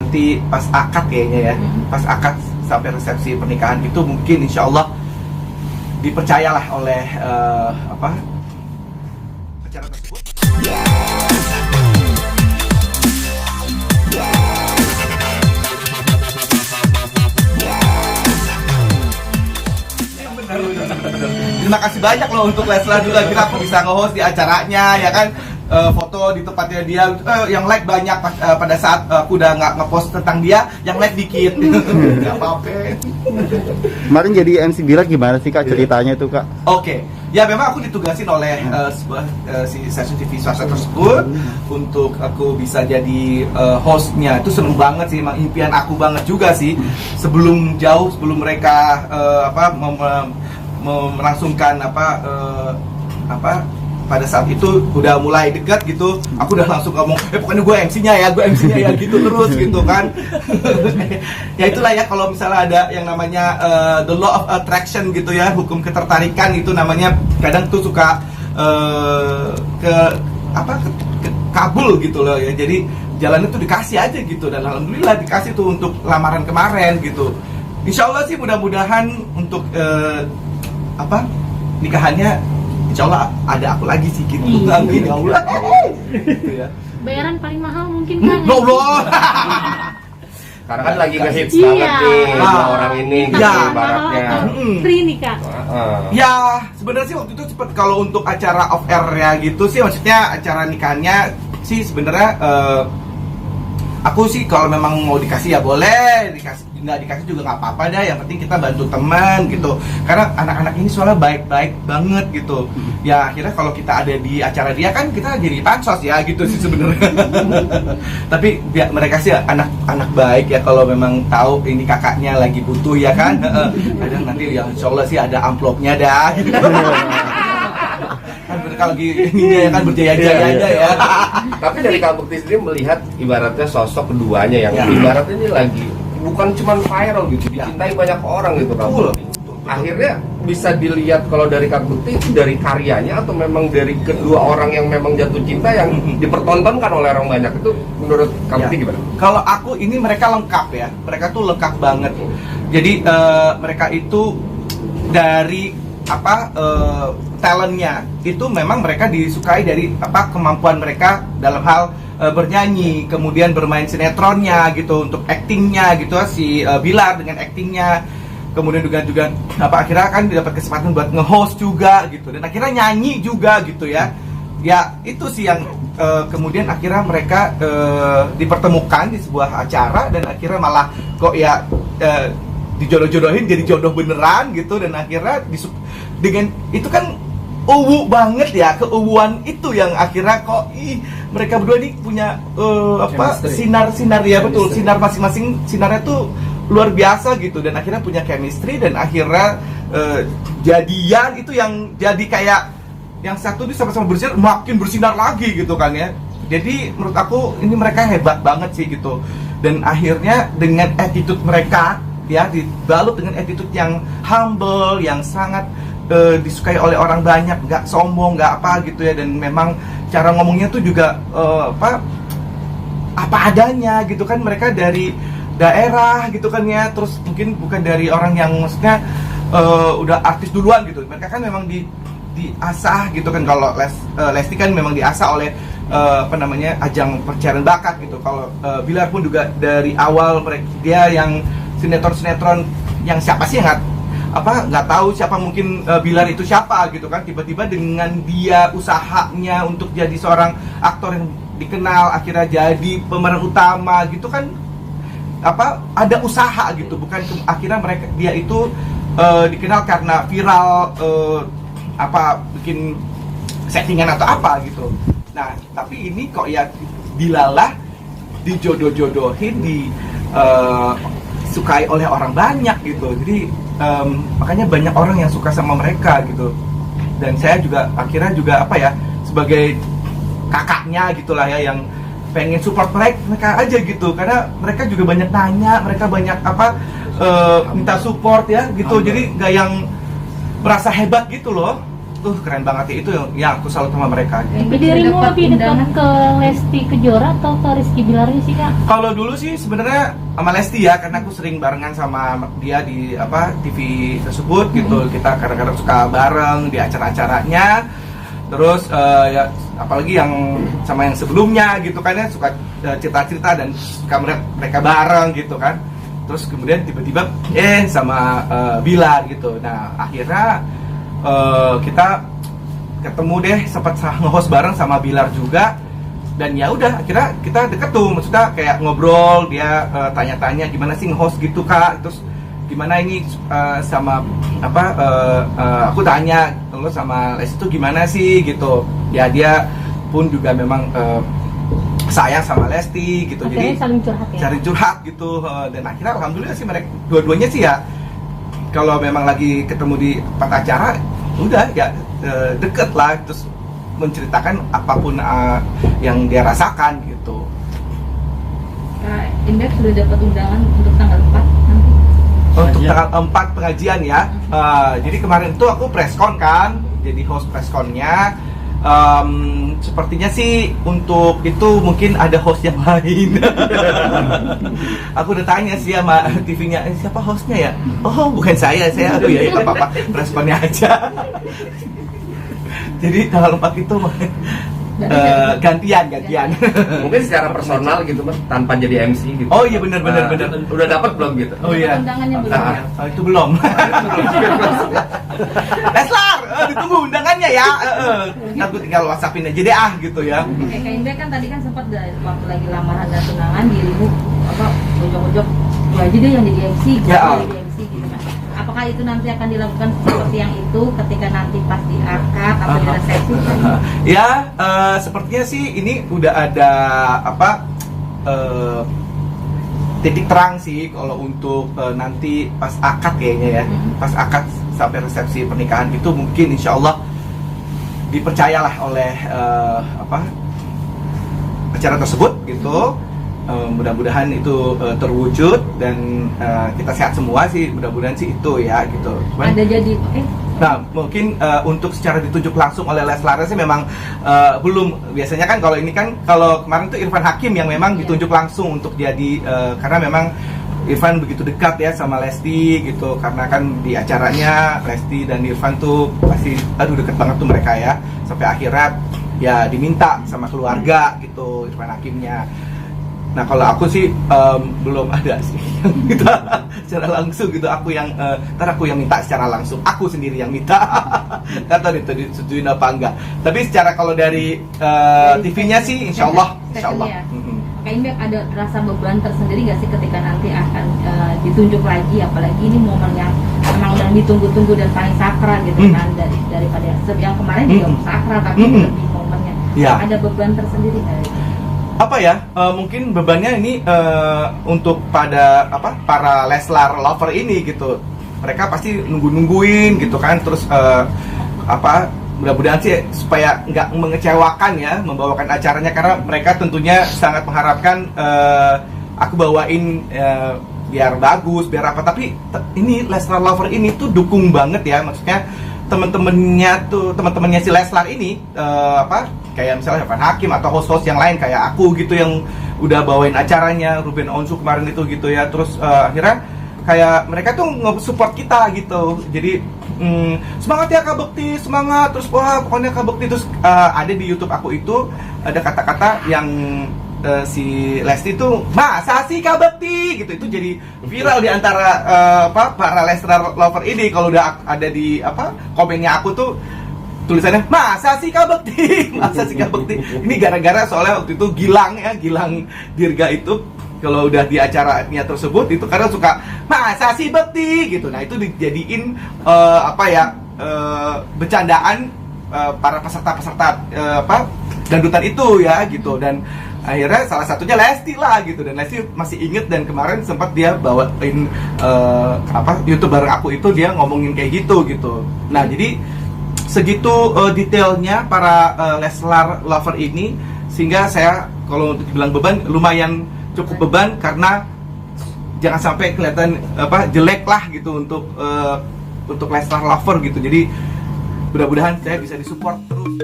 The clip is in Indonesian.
nanti pas akad kayaknya ya, pas akad sampai resepsi pernikahan itu mungkin insya Allah dipercayalah oleh acara tersebut. Terima kasih banyak loh untuk Leslar juga, kita aku bisa nge-host di acaranya ya kan, foto di tempatnya dia, yang like banyak pada saat aku udah nggak nge-post tentang dia, yang like dikit. Nggak apa-apa. Kemarin jadi MC Bilar gimana sih Kak ceritanya itu Kak? Oke. Ya memang aku ditugasin oleh sebuah stasiun TV swasta tersebut untuk aku bisa jadi hostnya. Itu seneng banget sih, emang impian aku banget juga sih. Sebelum mereka melangsungkan pada saat itu udah mulai dekat gitu, aku udah langsung ngomong, pokoknya gue MC-nya ya gitu terus gitu kan. Ya itulah ya, kalau misalnya ada yang namanya the law of attraction gitu ya, hukum ketertarikan itu namanya, kadang tuh suka kabul gitu loh ya. Jadi jalan itu dikasih aja gitu, dan alhamdulillah dikasih tuh untuk lamaran kemarin gitu. Insya Allah sih mudah-mudahan untuk nikahannya insya Allah ada aku lagi sih gitu. Amin ya Allah. Gitu ya. Bayaran paling mahal mungkin kan? Loh. Karena kan lagi ngehits banget nih dua orang ini gitu ibaratnya. Free nih Kak. Ya sebenarnya sih waktu itu cepet, kalau untuk acara off air ya gitu sih, maksudnya acara nikahnya sih sebenarnya aku sih kalau memang mau dikasih ya boleh, nggak dikasih juga nggak apa-apa dah, yang penting kita bantu teman gitu, karena anak-anak ini soalnya baik-baik banget gitu ya. Akhirnya kalau kita ada di acara dia kan kita jadi pansos ya gitu sih sebenarnya. Tapi ya, mereka sih anak baik ya, kalau memang tahu ini kakaknya lagi butuh ya kan, kadang nanti ya insya Allah sih ada amplopnya dah gitu. Kan mereka lagi ininya ya kan, berjaya-jayanya ya. Tapi dari Kak Bekti sendiri melihat ibaratnya sosok keduanya yang ibaratnya ini lagi bukan cuma viral gitu, dicintai banyak orang gitu Kak. Akhirnya bisa dilihat kalau dari Kak Bekti itu dari karyanya atau memang dari kedua orang yang memang jatuh cinta yang dipertontonkan oleh orang banyak, itu menurut Kak Bekti gimana? Kalau aku ini mereka lengkap ya, mereka tuh lengkap banget. Jadi mereka itu dari talentnya itu memang mereka disukai dari kemampuan mereka dalam hal bernyanyi, kemudian bermain sinetronnya gitu, untuk actingnya gitu, si Bilar dengan actingnya, kemudian juga akhirnya kan dapat kesempatan buat nge-host juga gitu, dan akhirnya nyanyi juga gitu ya. Ya itu sih yang kemudian akhirnya mereka dipertemukan di sebuah acara, dan akhirnya malah kok ya dijodoh-jodohin jadi jodoh beneran gitu, dan akhirnya dengan itu kan banget ya, keuuan itu yang akhirnya kok mereka berdua ini punya sinar ya, betul, sinar masing-masing, sinarnya tuh luar biasa gitu, dan akhirnya punya chemistry, dan akhirnya jadian itu yang jadi kayak yang satu ini sama-sama bersinar, makin bersinar lagi gitu kan ya. Jadi menurut aku ini mereka hebat banget sih gitu, dan akhirnya dengan attitude mereka ya, dibalut dengan attitude yang humble, yang sangat disukai oleh orang banyak, nggak sombong, nggak apa gitu ya, dan memang cara ngomongnya tuh juga apa adanya gitu kan. Mereka dari daerah gitu kan ya, terus mungkin bukan dari orang yang maksudnya udah artis duluan gitu. Mereka kan memang diasah gitu kan. Kalau Lesti kan memang diasah oleh ajang pencarian bakat gitu. Kalau Bilar pun juga dari awal dia yang sinetron yang siapa sih nggak tahu siapa, mungkin Bilar itu siapa gitu kan, tiba-tiba dengan dia usahanya untuk jadi seorang aktor yang dikenal, akhirnya jadi pemeran utama gitu kan, ada usaha gitu, bukan akhirnya dia itu dikenal karena viral bikin settingan atau apa gitu. Nah tapi ini kok ya dilalah, dijodoh-jodohin, disukai oleh orang banyak gitu. Jadi makanya banyak orang yang suka sama mereka gitu, dan saya juga akhirnya juga sebagai kakaknya gitulah ya, yang pengen support mereka aja gitu, karena mereka juga banyak nanya, mereka banyak minta support ya gitu. Jadi nggak yang merasa hebat gitu loh, keren banget ya. Itu yang aku salut sama mereka. Tapi dirimu lebih dekat ke Lesti Kejora atau ke Rizky Bilar sih kak? Kalau dulu sih sebenarnya sama Lesti ya, karena aku sering barengan sama dia di TV tersebut gitu. Kita kadang-kadang suka bareng di acara-acaranya. Terus ya apalagi yang sama yang sebelumnya gitu kan ya, suka cerita-cerita dan suka mereka bareng gitu kan. Terus kemudian tiba-tiba sama Bilar gitu. Nah akhirnya kita ketemu deh, sempat nge-host bareng sama Bilar juga. Dan ya udah akhirnya kita deket tuh, maksudnya kayak ngobrol, dia tanya-tanya gimana sih nge-host gitu kak, terus gimana ini sama aku tanya lo sama Lesti itu gimana sih gitu ya, dia pun juga memang sayang sama Lesti gitu. Akhirnya jadi saling curhat ya? cari curhat gitu, dan akhirnya alhamdulillah sih mereka dua-duanya sih ya, kalau memang lagi ketemu di tempat acara udah ya deket lah, terus menceritakan apapun yang dia rasakan gitu. Indeks sudah dapat undangan untuk tanggal 4 nanti. Untuk tanggal 4 pengajian ya. Jadi kemarin itu aku preskon kan, jadi host preskonnya. Sepertinya sih untuk itu mungkin ada host yang lain. Aku udah tanya sih sama TV-nya, siapa hostnya ya? Oh bukan saya aduh ya apa-apa, preskonnya aja. Jadi tanggal 4 itu gantian. Mungkin secara personal gitu mas, tanpa jadi MC gitu. Oh iya benar. Udah dapat belum gitu? Oh iya. Undangannya belum. Itu belum. Leslar, ditunggu undangannya ya. Aku tinggal WhatsAppin aja deh gitu ya. Kak Indra kan tadi kan sempat waktu lagi lamaran dan tunangan dirimu ujung-ujung gue aja deh yang jadi MC, gue Ya. jadi MC gitu kan. Apakah itu nanti akan dilakukan seperti yang itu ketika nanti pas di akad atau di resepsi? Ya, sepertinya sih ini udah ada titik terang sih kalau untuk nanti pas akad kayaknya ya, pas akad sampai resepsi pernikahan itu mungkin insya Allah dipercayalah oleh acara tersebut gitu. Mudah-mudahan itu terwujud dan kita sehat semua sih, mudah-mudahan sih itu ya gitu. Ada jadi Nah mungkin untuk secara ditunjuk langsung oleh Leslar sih memang belum. Biasanya kan kalau ini kan, kalau kemarin tuh Irfan Hakim yang memang ditunjuk langsung untuk jadi karena memang Irfan begitu dekat ya sama Lesti gitu, karena kan di acaranya Lesti dan Irfan tuh pasti deket banget tuh mereka ya, sampai akhirnya ya diminta sama keluarga gitu Irfan Hakimnya. Nah kalau aku sih belum ada sih yang minta secara langsung gitu. Aku yang ntar aku yang minta secara langsung, aku sendiri yang minta. Nggak tahu itu disetujuin apa enggak. Tapi secara kalau dari TV-nya sih insya Allah. Ya. Kak Indra ada rasa beban tersendiri nggak sih ketika nanti akan ditunjuk lagi, apalagi ini momen yang memang udah ditunggu-tunggu dan paling sakral gitu kan, daripada yang kemarin juga sakral tapi lebih momennya. Ya. Ada beban tersendiri nggak? Apa ya, mungkin bebannya ini untuk para Leslar lover ini gitu. Mereka pasti nungguin gitu kan, terus mudah-mudahan sih supaya nggak mengecewakan ya membawakan acaranya, karena mereka tentunya sangat mengharapkan aku bawain biar bagus, biar apa. Tapi ini Leslar lover ini tuh dukung banget ya, maksudnya teman-temannya si Leslar ini kayak misalnya Irfan Hakim atau host-host yang lain kayak aku gitu yang udah bawain acaranya, Ruben Onsu kemarin itu gitu ya. Terus akhirnya kayak mereka tuh nge-support kita gitu. Jadi semangat ya Kak Bekti, semangat. Terus wah pokoknya Kak Bekti. Terus ada di YouTube aku itu ada kata-kata yang si Lesti itu masa sih Kak Bekti gitu, itu jadi viral di antara para Leslar lover ini. Kalau udah ada di komennya aku tuh tulisannya masa sih Kak Bekti, masa sih Kak Bekti. Ini gara-gara soalnya waktu itu Gilang Dirga itu kalau udah di acaranya tersebut itu karena suka masa sih Bekti gitu. Nah itu dijadiin bercandaan para peserta dangdutan itu ya gitu. Dan akhirnya salah satunya Lesti lah gitu, dan Lesti masih inget, dan kemarin sempat dia bawain YouTube bareng aku itu dia ngomongin kayak gitu. Nah jadi segitu detailnya para Leslar lover ini, sehingga saya kalau untuk dibilang beban lumayan cukup beban, karena jangan sampai kelihatan jelek lah gitu untuk Leslar lover gitu. Jadi mudah-mudahan saya bisa disupport terus.